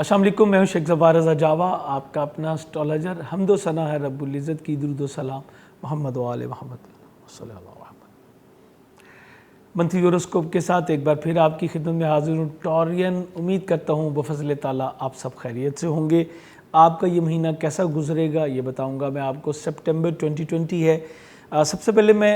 अस्सलाम वालेकुम, मैं हूं शेख ज़फ़ार रज़ा जावा, आपका अपना एस्ट्रोलॉजर। हम्दो सना है रब्बुल इज़्ज़त की, दुरूद व सलाम मोहम्मद व आले मोहम्मद सल्लल्लाहु अलैहि वसल्लम। मंथली होरोस्कोप के साथ एक बार फिर आपकी खिदमत में हाजिर हूँ। टॉरियन, उम्मीद करता हूँ बफ़ज़ल ताला आप सब खैरियत से होंगे। आपका ये महीना कैसा गुजरेगा ये बताऊँगा मैं आपको। सितंबर 2020 है। सबसे पहले मैं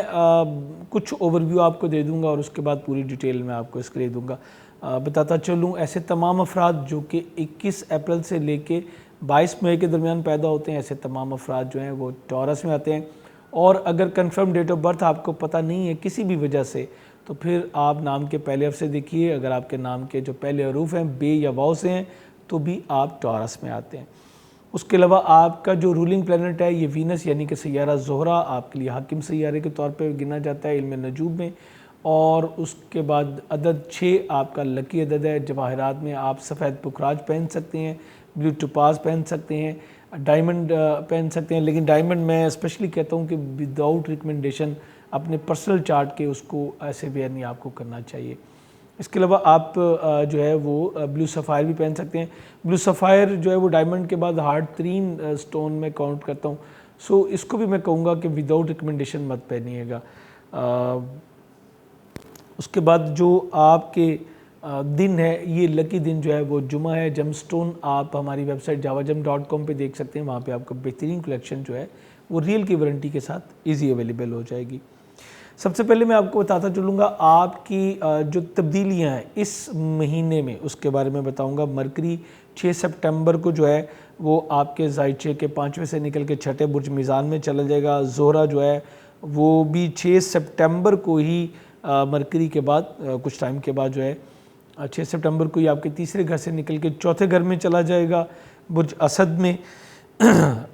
कुछ ओवरव्यू आपको दे दूँगा और उसके बाद पूरी डिटेल में आपको इसके दे दूँगा। बताता चलूँ, ऐसे तमाम अफराद जो कि 21 अप्रैल से लेके 22 मई के दरमियान पैदा होते हैं, ऐसे तमाम अफराद जो हैं वो टॉरस में आते हैं। और अगर कंफर्म डेट ऑफ बर्थ आपको पता नहीं है किसी भी वजह से, तो फिर आप नाम के पहले हर्फ से देखिए। अगर आपके नाम के जो पहले हरूफ हैं बे या वाव से हैं तो भी आप टॉरस में आते हैं। उसके अलावा आपका जो रूलिंग प्लैनेट है ये वीनस यानी कि सैयारा ज़ोहरा आपके लिए हाकिम सैयारे के तौर पे गिना जाता है इल्म नजूम में। और उसके बाद अदद 6 आपका लकी अदद है। जवाहरात में आप सफ़ेद पुखराज पहन सकते हैं, ब्लू टोपाज पहन सकते हैं, डायमंड पहन सकते हैं। लेकिन डायमंड मैं स्पेशली कहता हूँ कि विदाउट रिकमेंडेशन अपने पर्सनल चार्ट के उसको ऐसे वेयर नहीं आपको करना चाहिए। इसके अलावा आप जो है वो ब्लू सफ़ायर भी पहन सकते हैं। ब्लू सफ़ायर जो है वो डायमंड के बाद हार्ड 3 स्टोन में काउंट करता हूँ। सो इसको भी मैं कहूँगा कि विदाउट रिकमेंडेशन मत पहनिएगा। उसके बाद जो आपके दिन है, ये लकी दिन जो है वो जुमा है। जमस्टोन आप हमारी वेबसाइट javajam.com पे देख सकते हैं। वहाँ पे आपको बेहतरीन कलेक्शन जो है वो रियल की वारंटी के साथ इजी अवेलेबल हो जाएगी। सबसे पहले मैं आपको बताता चलूँगा आपकी जो तब्दीलियाँ हैं इस महीने में, उसके बारे में बताऊँगा। मरकरी 6 सितंबर को जो है वो आपके ज़ाइचे के 5वें से निकल के 6ठे बुर्ज मीज़ान में चला जाएगा। ज़ोहरा जो है वो भी 6 सितंबर को ही मरकरी के बाद कुछ टाइम के बाद जो है 6 सितंबर को ही आपके तीसरे घर से निकल के चौथे घर में चला जाएगा बुर्ज असद में।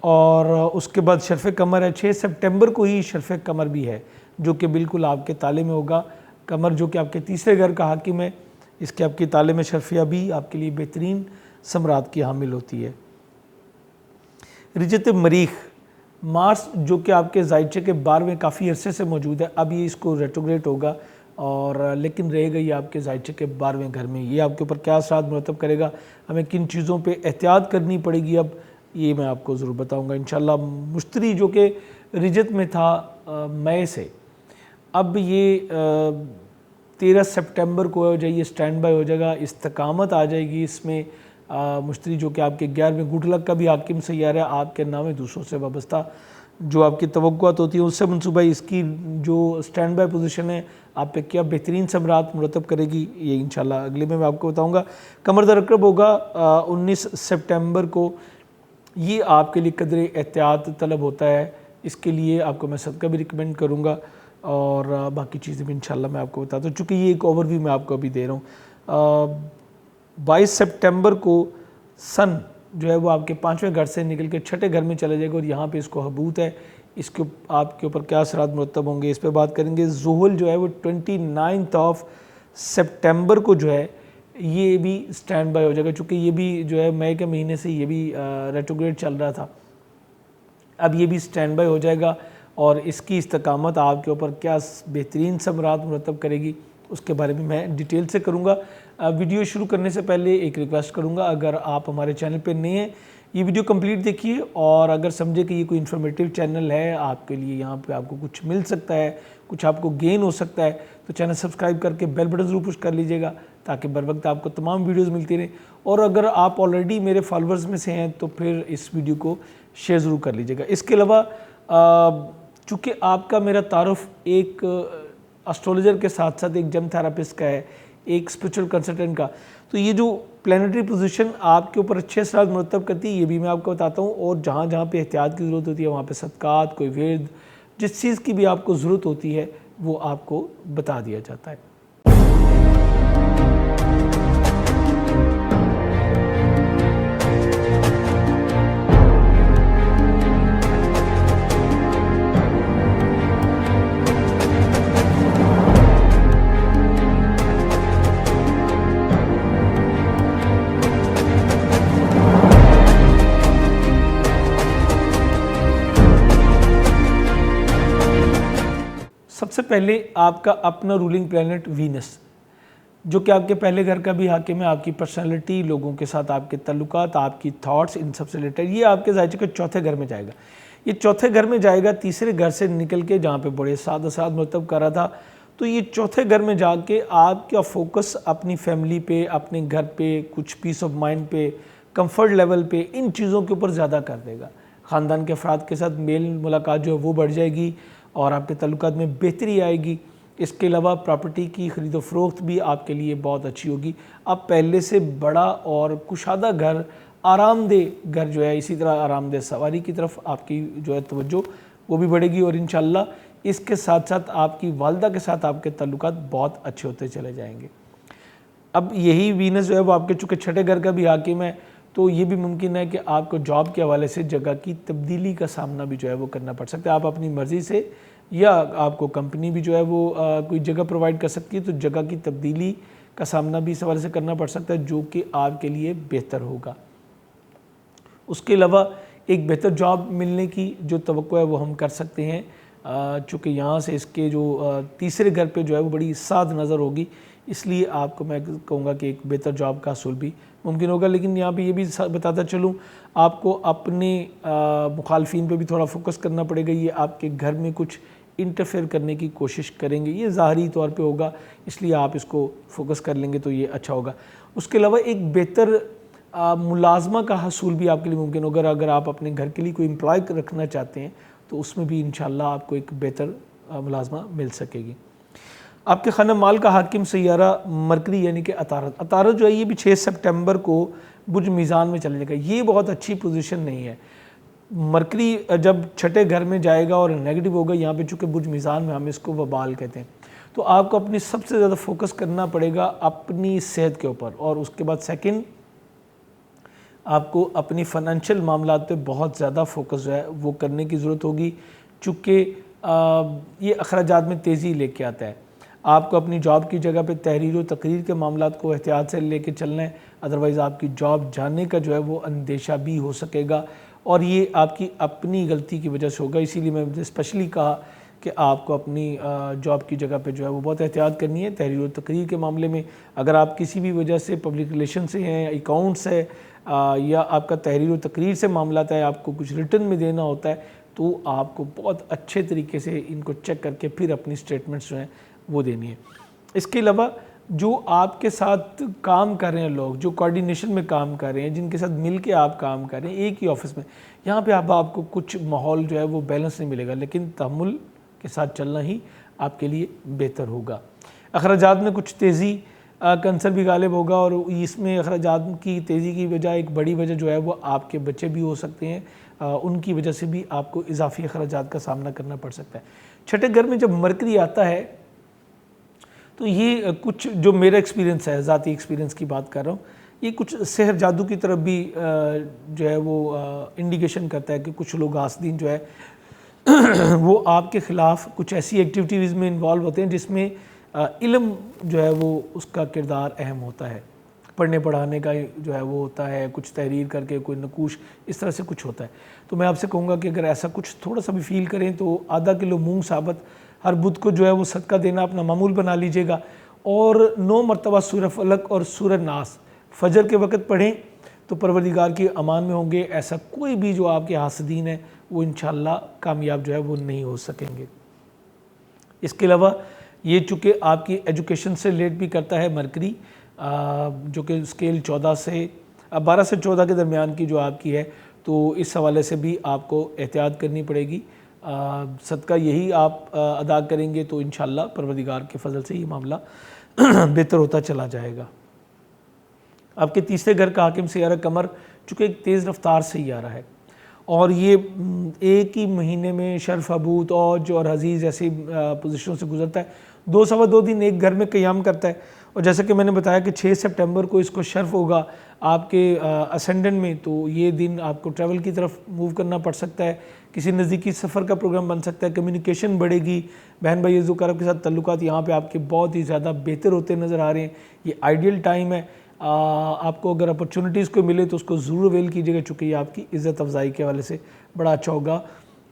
और उसके बाद शर्फ़ कमर है। 6 सितंबर को ही शर्फ़ कमर भी है जो कि बिल्कुल आपके ताले में होगा। कमर जो कि आपके तीसरे घर का हाकिम है, इसके आपके ताले में शर्फिया भी आपके लिए बेहतरीन समरात की हामिल होती है। रिजत मरीख मार्स जो कि आपके ज़ाइचे के 12वें काफ़ी अरसे से मौजूद है, अब ये इसको रेट्रोग्रेड होगा और लेकिन रहेगा ये आपके ज़ाइचे के 12वें घर में। ये आपके ऊपर क्या असरात मुरतब करेगा, हमें किन चीज़ों पे एहतियात करनी पड़ेगी, अब ये मैं आपको ज़रूर बताऊंगा इंशाल्लाह। मुश्तरी जो कि रिजत में था मई से, अब ये 13 सितंबर को जो ये स्टैंड बाय हो जाएगा, इस्तकामत आ जाएगी इसमें। मुश्तरी जो कि आपके 11वें गुडलक का भी हाकिम सैयारा है, आपके नाम है दूसरों से वाबस्ता जो आपकी तवक्कुआत होती है उससे मनसूबा इसकी जो स्टैंड बाय पोजीशन है आप पे क्या बेहतरीन समरात मुरतब करेगी, ये इंशाल्लाह अगले में मैं आपको बताऊंगा। कमर दरकब होगा 19 सितंबर को। ये आपके लिए कदरे एहतियात तलब होता है, इसके लिए आपको मैं सदका भी रिकमेंड करूँगा और बाकी चीज़ें भी इंशाल्लाह मैं आपको बताता हूँ। चूँकि ये एक ओवरव्यू मैं आपको अभी दे रहा हूँ। 22 सितंबर को सन जो है वो आपके 5वें घर से निकल के 6ठे घर में चला जाएगा और यहाँ पे इसको हबूत है, इसके आपके ऊपर क्या असरात मुरतब होंगे इस पर बात करेंगे। ज़ुहल जो है वो 29 सितंबर को जो है ये भी स्टैंड बाय हो जाएगा, चूँकि ये भी जो है मई के महीने से ये भी रेट्रोग्रेड चल रहा था, अब ये भी स्टैंड बाय हो जाएगा और इसकी इस्तकामत आपके ऊपर क्या बेहतरीन समरात मुरतब करेगी उसके बारे में मैं डिटेल से करूँगा। वीडियो शुरू करने से पहले एक रिक्वेस्ट करूँगा, अगर आप हमारे चैनल पर नए हैं ये वीडियो कंप्लीट देखिए और अगर समझे कि ये कोई इन्फॉर्मेटिव चैनल है आपके लिए, यहाँ पे आपको कुछ मिल सकता है, कुछ आपको गेन हो सकता है, तो चैनल सब्सक्राइब करके बेल बटन ज़रूर पुश कर लीजिएगा ताकि बर वक्त आपको तमाम वीडियोस मिलती रहें। और अगर आप ऑलरेडी मेरे फॉलोअर्स में से हैं तो फिर इस वीडियो को शेयर ज़रूर कर लीजिएगा। इसके अलावा चूँकि आपका मेरा तारुफ एक एस्ट्रोलॉजर के साथ साथ एक जम थेरापिस्ट का है, एक स्पिरिचुअल कंसल्टेंट का, तो ये जो प्लानिटरी पोजीशन आपके ऊपर अच्छे असरात मुरतब करती है ये भी मैं आपको बताता हूँ। और जहाँ जहाँ पे एहतियात की ज़रूरत होती है वहाँ पे सदक़ात, कोई विर्द, जिस चीज़ की भी आपको ज़रूरत होती है वो आपको बता दिया जाता है। सबसे पहले आपका अपना रूलिंग प्लैनेट वीनस, जो कि आपके पहले घर का भी हाकिम है, आपकी पर्सनैलिटी, लोगों के साथ आपके ताल्लुकात, आपकी थॉट्स, इन सब से रिलेटेड। ये आपके ज़ाहिर के चौथे घर में जाएगा। ये चौथे घर में जाएगा तीसरे घर से निकल के, जहाँ पे बड़े साद साद मतलब कर रहा था, तो ये चौथे घर में जाके आपका फोकस अपनी फैमिली पे, अपने घर पे, कुछ पीस ऑफ माइंड पे, कंफर्ट लेवल पे, इन चीज़ों के ऊपर ज़्यादा कर देगा। ख़ानदान के अफराद के साथ मेल मुलाकात जो है वो बढ़ जाएगी और आपके ताल्लुकात में बेहतरी आएगी। इसके अलावा प्रॉपर्टी की ख़रीद व फ़रोख्त भी आपके लिए बहुत अच्छी होगी। अब पहले से बड़ा और कुशादा घर, आरामदेह घर जो है, इसी तरह आरामदेह सवारी की तरफ आपकी जो है तवज्जो वो भी बढ़ेगी और इंशाअल्लाह इसके साथ साथ आपकी वालदा के साथ आपके ताल्लुकात बहुत अच्छे होते चले जाएंगे। अब यही वीनस जो है वो आपके चूँकि छठे घर का भी हाकिम है, तो ये भी मुमकिन है कि आपको जॉब के हवाले से जगह की तब्दीली का सामना भी जो है वो करना पड़ सकता है। आप अपनी मर्ज़ी से, या आपको कंपनी भी जो है वो कोई जगह प्रोवाइड कर सकती है, तो जगह की तब्दीली का सामना भी इस हवाले से करना पड़ सकता है, जो कि आपके लिए बेहतर होगा। उसके अलावा एक बेहतर जॉब मिलने की जो तवक्को है वो हम कर सकते हैं, चूँकि यहाँ से इसके जो तीसरे घर पे जो है वो बड़ी साद नज़र होगी, इसलिए आपको मैं कहूँगा कि एक बेहतर जॉब का हासिल भी मुमकिन होगा। लेकिन यहाँ पे ये भी बताता चलूँ, आपको अपने मुखालफिन पे भी थोड़ा फोकस करना पड़ेगा। ये आपके घर में कुछ इंटरफेयर करने की कोशिश करेंगे, ये ज़ाहरी तौर पे होगा, इसलिए आप इसको फोकस कर लेंगे तो ये अच्छा होगा। उसके अलावा एक बेहतर मुलाजमा का हसूल भी आपके लिए मुमकिन होगा। अगर आप अपने घर के लिए कोई एम्प्लॉय रखना चाहते हैं तो उसमें भी इंशाअल्लाह आपको एक बेहतर मुलाजमा मिल सकेगी। आपके खाना माल का हाकिम सैयारा मरकरी यानी कि अतारत, अतारत जो है ये भी 6 सितंबर को बुर्ज मीज़ान में चले जाएगा। ये बहुत अच्छी पोजीशन नहीं है। मरकरी जब छठे घर में जाएगा और नेगेटिव होगा, यहाँ पे चूँकि बुर्ज मीज़ान में हम इसको वबाल कहते हैं, तो आपको अपनी सबसे ज़्यादा फोकस करना पड़ेगा अपनी सेहत के ऊपर, और उसके बाद सेकंड आपको अपनी फ़ाइनेंशियल मामलात पे बहुत ज़्यादा फोकस जो है वो करने की ज़रूरत होगी, चूँकि ये अखराजात में तेज़ी लेके आता है। आपको अपनी जॉब की जगह पे तहरीर व तकरीर के मामलात को एहतियात से लेके चलना है, अदरवाइज़ आपकी जॉब जाने का जो है वो अंदेशा भी हो सकेगा, और ये आपकी अपनी गलती की वजह से होगा। इसीलिए मैं स्पेशली कहा कि आपको अपनी जॉब की जगह पे जो है वो बहुत एहतियात करनी है। तहरीर व तकरीर के मामले में अगर आप किसी भी वजह से पब्लिक रिलेशन से हैं, अकाउंट्स है, या आपका तहरीर व तकरीर से मामला है, आपको कुछ रिटर्न में देना होता है, तो आपको बहुत अच्छे तरीके से इनको चेक करके फिर अपनी स्टेटमेंट्स जो हैं वो देनी है। इसके अलावा जो आपके साथ काम कर रहे हैं लोग, जो कोऑर्डिनेशन में काम कर रहे हैं, जिनके साथ मिल के आप काम कर रहे हैं एक ही ऑफिस में, यहाँ पे आपको कुछ माहौल जो है वो बैलेंस नहीं मिलेगा, लेकिन तहम्मुल के साथ चलना ही आपके लिए बेहतर होगा। अखराजात में कुछ तेज़ी कंसर भी गालिब होगा, और इसमें अखराजात की तेज़ी की वजह, एक बड़ी वजह जो है वो आपके बच्चे भी हो सकते हैं, उनकी वजह से भी आपको इजाफी अखराजात का सामना करना पड़ सकता है। छठे घर में जब मरकरी आता है तो ये कुछ जो मेरा एक्सपीरियंस है, ज़ाती एक्सपीरियंस की बात कर रहा हूँ, ये कुछ सेहर जादू की तरफ भी जो है वो इंडिकेशन करता है कि कुछ लोग हासदीन जो है वो आपके ख़िलाफ़ कुछ ऐसी एक्टिविटीज़ में इन्वॉल्व होते हैं जिसमें इल्म जो है वो उसका किरदार अहम होता है। पढ़ने पढ़ाने का जो है वो होता है, कुछ तहरीर करके कोई नकूश, इस तरह से कुछ होता है। तो मैं आपसे कहूँगा कि अगर ऐसा कुछ थोड़ा सा भी फील करें तो आधा किलो मूंग साबत हर बुध को जो है वो सदका देना अपना मामूल बना लीजिएगा, और 9 मरतबा सूरह फलक और सूरह नास फजर के वक़्त पढ़ें तो परवरदिगार की अमान में होंगे। ऐसा कोई भी जो आपके हासदीन है वो इंशाअल्लाह कामयाब जो है वो नहीं हो सकेंगे। इसके अलावा ये चूँकि आपकी एजुकेशन से रिलेट भी करता है मरकरी, जो कि स्केल 12 से 12 से 14 के दरमियान की जो आपकी है, तो इस हवाले से भी आपको एहतियात करनी पड़ेगी। सदका यही आप अदा करेंगे तो इंशाअल्लाह परवरदिगार के फजल से ये मामला बेहतर होता चला जाएगा। आपके तीसरे घर का हाकिम सैयारा कमर चूँकि एक तेज़ रफ्तार से ही आ रहा है, और ये एक ही महीने में शर्फ, अबूत, औज और अजीज़ ऐसी पोजीशनों से गुजरता है। 2 सवा 2 दिन एक घर में क़याम करता है, और जैसे कि मैंने बताया कि 6 सितंबर को इसको शर्फ होगा आपके असेंडेंट में, तो ये दिन आपको ट्रैवल की तरफ मूव करना पड़ सकता है, किसी नज़दीकी सफ़र का प्रोग्राम बन सकता है, कम्युनिकेशन बढ़ेगी, बहन भाई ज़ुकारब के साथ तल्लुकात यहाँ पे आपके बहुत ही ज़्यादा बेहतर होते नज़र आ रहे हैं। ये आइडियल टाइम है। आपको अगर अपॉर्चुनिटीज़ को मिले तो उसको ज़रूर अवेल कीजिएगा, चूँकि ये आपकी इज़्ज़त अफजाई के हवाले से बड़ा अच्छा होगा।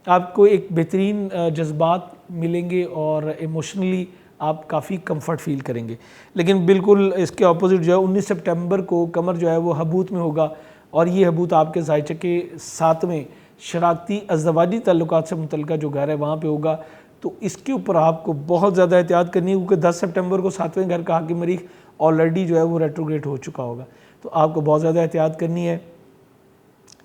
आपको एक बेहतरीन जज्बात मिलेंगे और इमोशनली आप काफ़ी कंफर्ट फील करेंगे। लेकिन बिल्कुल इसके ऑपोजिट जो है 19 सितंबर को कमर जो है वो हबूत में होगा, और ये हबूत आपके ज़ायचे के 7वें शराकती अज़दवाजी ताल्लुकात से मुतल्लिका जो घर है वहाँ पे होगा। तो इसके ऊपर आपको बहुत ज़्यादा एहतियात करनी है, क्योंकि 10 सितंबर को 7वें घर का हाकिम मरीख ऑलरेडी जो है वो रेट्रोग्रेड हो चुका होगा। तो आपको बहुत ज़्यादा एहतियात करनी है।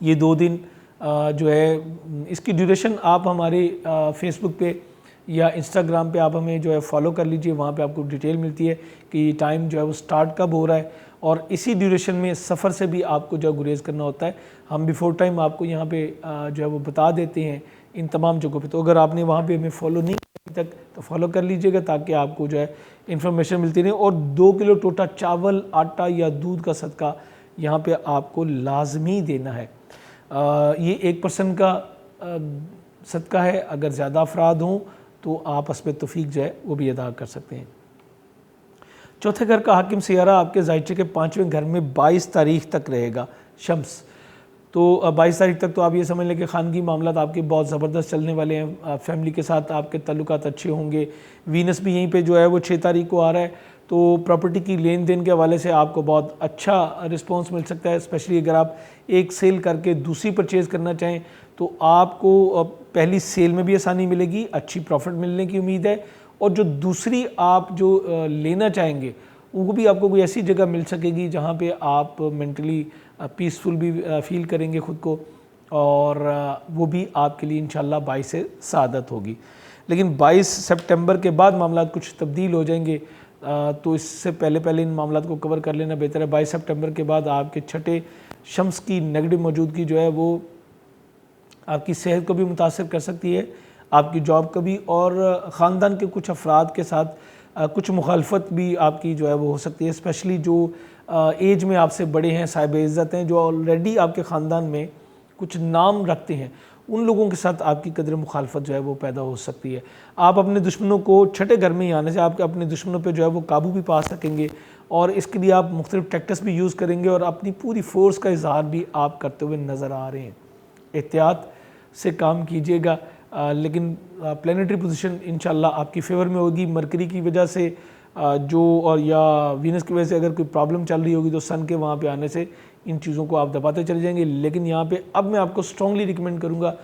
ये 2 दिन जो है इसकी ड्यूरेशन आप हमारे फेसबुक पे या इंस्टाग्राम पे आप हमें जो है फॉलो कर लीजिए, वहाँ पे आपको डिटेल मिलती है कि टाइम जो है वो स्टार्ट कब हो रहा है, और इसी ड्यूरेशन में सफ़र से भी आपको जो गुरेज करना होता है। हम बिफोर टाइम आपको यहाँ पे जो है वो बता देते हैं इन तमाम जगहों पे। तो अगर आपने वहाँ पे हमें फॉलो नहीं किया अभी तक तो फॉलो कर लीजिएगा, ताकि आपको जो है इन्फॉर्मेशन मिलती रहे। और 2 किलो टोटा चावल, आटा या दूध का सदका यहाँ पे आपको लाजमी देना है। ये 1 पर्सन का सदका है। अगर ज़्यादा अफराद हों तो आप हस्बे तौफीक जो है वो भी अदा कर सकते हैं। चौथे घर का हाकिम सियारा आपके ज़ायचे के 5वें घर में 22 तारीख तक रहेगा शम्स। तो 22 तारीख तक तो आप ये समझ लें कि ख़ानगी मामलात आपके बहुत ज़बरदस्त चलने वाले हैं। फैमिली के साथ आपके ताल्लुकात अच्छे होंगे। वीनस भी यहीं पे जो है वो 6 तारीख को आ रहा है, तो प्रॉपर्टी की लेन देन के हवाले से आपको बहुत अच्छा रिस्पॉन्स मिल सकता है। स्पेशली अगर आप एक सेल करके दूसरी परचेज़ करना चाहें तो आपको पहली सेल में भी आसानी मिलेगी, अच्छी प्रॉफिट मिलने की उम्मीद है, और जो दूसरी आप जो लेना चाहेंगे वो भी आपको कोई ऐसी जगह मिल सकेगी जहाँ पे आप मेंटली पीसफुल भी फील करेंगे ख़ुद को, और वो भी आपके लिए इंशाल्लाह 22 से सादत होगी। लेकिन 22 सितंबर के बाद मामलात कुछ तब्दील हो जाएंगे, तो इससे पहले इन मामलात को कवर कर लेना बेहतर है। 22 सितंबर के बाद आपके छठे शम्स की नेगेटिव मौजूदगी जो है वो आपकी सेहत को भी मुतासर कर सकती है, आपकी जॉब को भी, और ख़ानदान के कुछ अफराद के साथ कुछ मुखालफत भी आपकी जो है वो हो सकती है। स्पेशली जो एज में आपसे बड़े हैं, साहिब इज़्ज़त हैं, जो ऑलरेडी आपके ख़ानदान में कुछ नाम रखते हैं, उन लोगों के साथ आपकी कदर मुखालफत जो है वो पैदा हो सकती है। आप अपने दुश्मनों को छठे घर में ही आने से आप अपने दुश्मनों पे जो है वो काबू भी पा सकेंगे, और इसके लिए आप मुख्तलिफ टैक्टिक्स भी यूज़ करेंगे, और अपनी पूरी फोर्स का इजहार भी आप करते हुए नज़र आ रहे हैं। एहतियात से काम कीजिएगा, लेकिन प्लानिटरी पोजीशन इंशाल्लाह आपकी फेवर में होगी। मरकरी की वजह से और या वीनस की वजह से अगर कोई प्रॉब्लम चल रही होगी तो सन के वहाँ पे आने से इन चीज़ों को आप दबाते चले जाएंगे। लेकिन यहाँ पे अब मैं आपको स्ट्रांगली रिकमेंड करूँगा,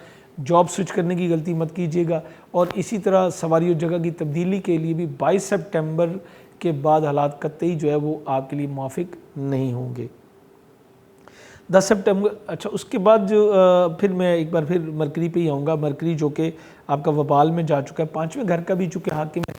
जॉब स्विच करने की गलती मत कीजिएगा, और इसी तरह सवारी और जगह की तब्दीली के लिए भी 22 सितंबर के बाद हालात कतई जो है वो आपके लिए मुवाफिक नहीं होंगे। 10 सितंबर, अच्छा उसके बाद जो फिर मैं एक बार फिर मरकरी पे ही आऊँगा। मरकरी जो कि आपका वबाल में जा चुका है, 5वें घर का भी चूँकि हाकिम है।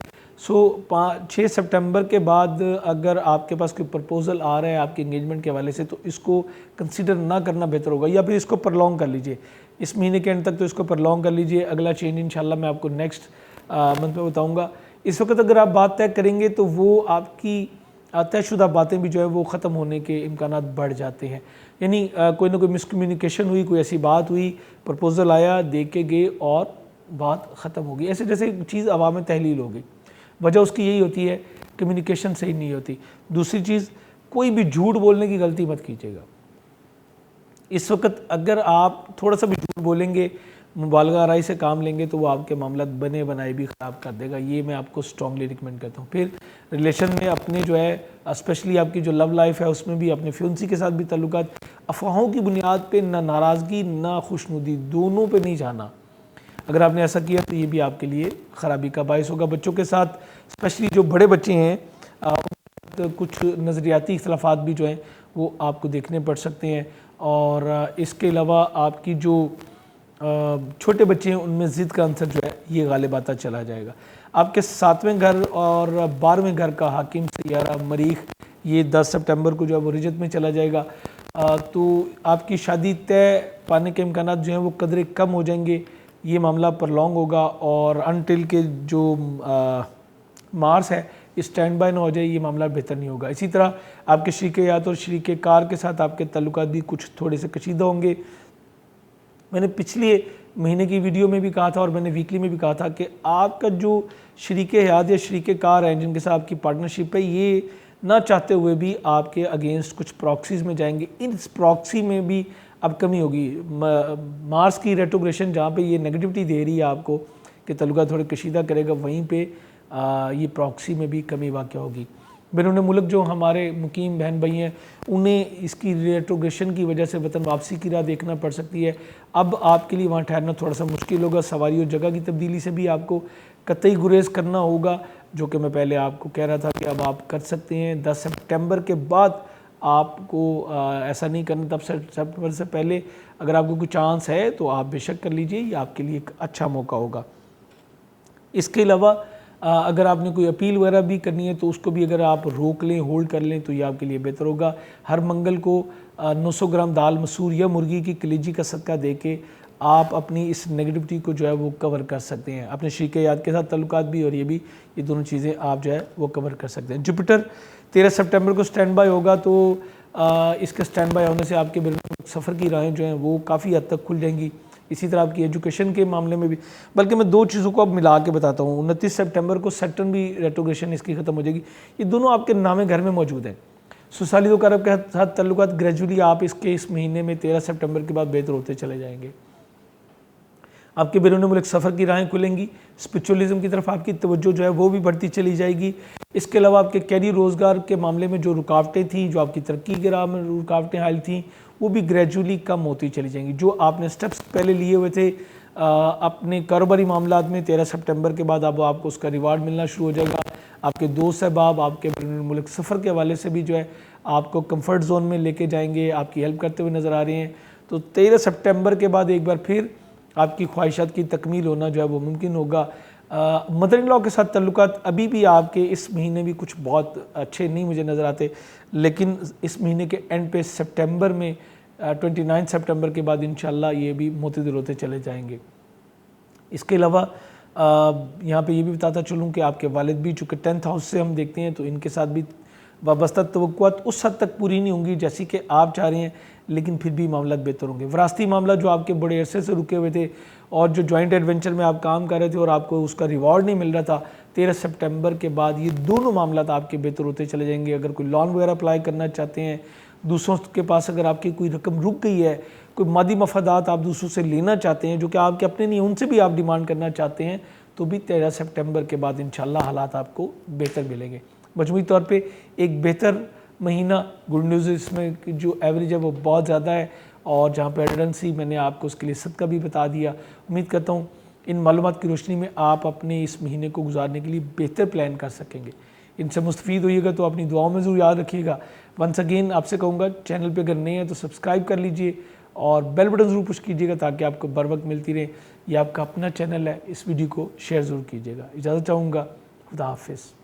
6 सितंबर के बाद अगर आपके पास कोई प्रपोज़ल आ रहा है आपके एंगेजमेंट के हवाले से, तो इसको कंसिडर ना करना बेहतर होगा, या फिर इसको प्रलॉन्ग कर लीजिए। इस महीने के एंड तक तो इसको प्रलॉन्ग कर लीजिए। अगला चेंज इंशाल्लाह मैं आपको नेक्स्ट मंथ में बताऊँगा। इस वक्त अगर आप बात तय करेंगे तो वो आपकी तयशुदा बातें भी जो है वो ख़त्म होने के इम्कानात बढ़ जाते हैं। यानी कोई ना कोई मिसकम्युनिकेशन हुई, कोई ऐसी बात हुई, प्रपोज़ल आया, दे के गए और बात ख़त्म हो गई, ऐसे जैसे चीज़ अवाम में तहलील हो गई। वजह उसकी यही होती है, कम्युनिकेशन सही नहीं होती। दूसरी चीज़, कोई भी झूठ बोलने की गलती मत कीजिएगा। इस वक्त अगर आप थोड़ा सा भी झूठ बोलेंगे, मुबालगा आराई से काम लेंगे, तो वो आपके मामला बने बनाए भी ख़राब कर देगा। ये मैं आपको स्ट्रांगली रिकमेंड करता हूँ। फिर रिलेशन में अपने जो है, स्पेशली आपकी जो लव लाइफ है उसमें भी अपने फ्यूंसी के साथ भी ताल्लुकात अफवाहों की बुनियाद पे, ना नाराज़गी ना खुशनुदी, दोनों पे नहीं जाना। अगर आपने ऐसा किया तो ये भी आपके लिए ख़राबी का बायस होगा। बच्चों के साथ, स्पेशली जो बड़े बच्चे हैं, तो कुछ नज़रियाती इख्तलाफात भी जो हैं वो आपको देखने पड़ सकते हैं। और इसके अलावा आपकी जो छोटे बच्चे हैं उनमें ज़िद का अंसर जो है ये गालिब आता चला जाएगा। आपके 7वें घर और 12वें घर का हाकिम सियारा मरीख ये 10 सितंबर को जो है वो रिजत में चला जाएगा। तो आपकी शादी तय पाने के इम्कानात जो हैं वो कदरे कम हो जाएंगे। ये मामला प्रलॉन्ग होगा, और अनटिल के जो मार्स है स्टैंड बाय ना हो जाए, ये मामला बेहतर नहीं होगा। इसी तरह आपके शरीके यात और शरीके कार के साथ आपके ताल्लुकात भी कुछ थोड़े से कशीदा होंगे। मैंने पिछले महीने की वीडियो में भी कहा था और मैंने वीकली में भी कहा था कि आपका जो शरीके हयात या शरीके कार हैं जिनके साथ आपकी पार्टनरशिप है, ये ना चाहते हुए भी आपके अगेंस्ट कुछ प्रॉक्सीज़ में जाएंगे। इन प्रॉक्सी में भी अब कमी होगी। मार्स की रेट्रोग्रेशन जहाँ पे ये नेगेटिविटी दे रही है आपको कि ताल्लुकात थोड़े कशीदा करेगा, वहीं पे ये प्रॉक्सी में भी कमी वाक़ होगी। बैरून मुल्क जो हमारे मुकीम बहन भाई हैं उन्हें इसकी रेट्रोग्रेशन की वजह से वतन वापसी की राह देखना पड़ सकती है। अब आपके लिए वहाँ ठहरना थोड़ा सा मुश्किल होगा, सवारी और जगह की तब्दीली से भी आपको कतई गुरेज करना होगा, जो कि मैं पहले आपको कह रहा था कि अब आप कर सकते हैं। 10 सितंबर के बाद आपको ऐसा नहीं करना, तब सितंबर से पहले अगर आपको कोई चांस है तो आप बेशक कर लीजिए, ये आपके लिए एक अच्छा मौका होगा। इसके अलावा अगर आपने कोई अपील वगैरह भी करनी है तो उसको भी अगर आप रोक लें, होल्ड कर लें तो ये आपके लिए बेहतर होगा। हर मंगल को 900 ग्राम दाल मसूर या मुर्गी की कलेजी का सदका दे के आप अपनी इस नेगेटिविटी को जो है वो कवर कर सकते हैं। अपने शरीक याद के साथ ताल्लुकात भी और ये दोनों चीज़ें आप जो है वो कवर कर सकते हैं। जुपिटर 13 सितंबर को स्टैंड बाय होगा, तो इसके स्टैंड बाय होने से आपके सफ़र की राहें जो हैं वो काफ़ी हद तक खुल जाएंगी। इसी तरह आपकी एजुकेशन के मामले में भी, बल्कि मैं दो चीज़ों को अब मिला के बताता हूँ। 29 सितंबर को सैटर्न भी रेट्रोग्रेशन इसकी ख़त्म हो जाएगी। ये दोनों आपके नामे घर में मौजूद हैं। सुसालिद कारब के साथ ताल्लुकात ग्रेजुअली आप इस महीने में 13 सितंबर के बाद बेहतर होते चले जाएंगे। आपके बैरून मुल्क सफ़र की राहें खुलेंगी, स्पिरिचुअलिज्म की तरफ आपकी तवज्जो जो है वो भी बढ़ती चली जाएगी। इसके अलावा आपके कैरियर रोज़गार के मामले में जो रुकावटें थी, जो आपकी तरक्की के राह में रुकावटें हायल थी, वो भी ग्रेजुअली कम होती चली जाएंगी। जो आपने स्टेप्स पहले लिए हुए थे अपने कारोबारी मामलात में, 13 सितंबर के बाद अब आपको उसका रिवार्ड मिलना शुरू हो जाएगा। आपके दोस्त अहबाब आपके बैरून मुल्क सफ़र के हवाले से भी जो है आपको कंफर्ट जोन में लेके जाएंगे, आपकी हेल्प करते हुए नज़र आ रहे हैं। तो 13 सितंबर के बाद एक बार फिर आपकी ख्वाहिशात की तकमील होना जो है वो मुमकिन होगा। मदर इन लॉ के साथ ताल्लुकात अभी भी आपके इस महीने भी कुछ बहुत अच्छे नहीं मुझे नज़र आते, लेकिन इस महीने के एंड पे सितंबर में 29 सितंबर के बाद इंशाल्लाह ये भी मोतदिल होते चले जाएंगे। इसके अलावा यहाँ पे ये भी बताता चलूँ कि आपके वालिद भी, चूँकि 10th हाउस से हम देखते हैं, तो इनके साथ भी वाबस्ता तवक्कुआत उस हद तक पूरी नहीं होंगी जैसी कि आप चाह रहे हैं, लेकिन फिर भी मामला बेहतर होंगे। विरासती मामला जो आपके बड़े अरसे से रुके हुए थे और जो जॉइंट एडवेंचर में आप काम कर रहे थे और आपको उसका रिवॉर्ड नहीं मिल रहा था, 13 सितंबर के बाद ये दोनों मामला आपके बेहतर होते चले जाएंगे। अगर कोई लोन वगैरह अप्लाई करना चाहते हैं, दूसरों के पास अगर आपकी कोई रकम रुक गई है, कोई मादी मफादात आप दूसरों से लेना चाहते हैं जो कि आपके अपने नहीं, उनसे भी आप डिमांड करना चाहते हैं, तो भी 13 सितंबर के बाद इंशाल्लाह हालात आपको बेहतर मिलेंगे। मजमूई तौर पे एक बेहतर महीना। गुड न्यूज़ इसमें जो एवरेज है वो बहुत ज़्यादा है, और जहाँ पे एडेंसी मैंने आपको उसके लिए सदका भी बता दिया। उम्मीद करता हूँ इन मालूमात की रोशनी में आप अपने इस महीने को गुजारने के लिए बेहतर प्लान कर सकेंगे। इनसे मुस्तफ़ीद होइएगा तो अपनी दुआओं में ज़रूर याद रखिएगा। वंस अगेन आपसे कहूँगा, चैनल पे अगर नए हैं तो सब्सक्राइब कर लीजिए और बेल बटन ज़रूर पुश कीजिएगा ताकि आपको बर वक्त मिलती रहे। ये आपका अपना चैनल है, इस वीडियो को शेयर ज़रूर कीजिएगा। इजाज़त चाहूँगा, खुदा हाफिज़।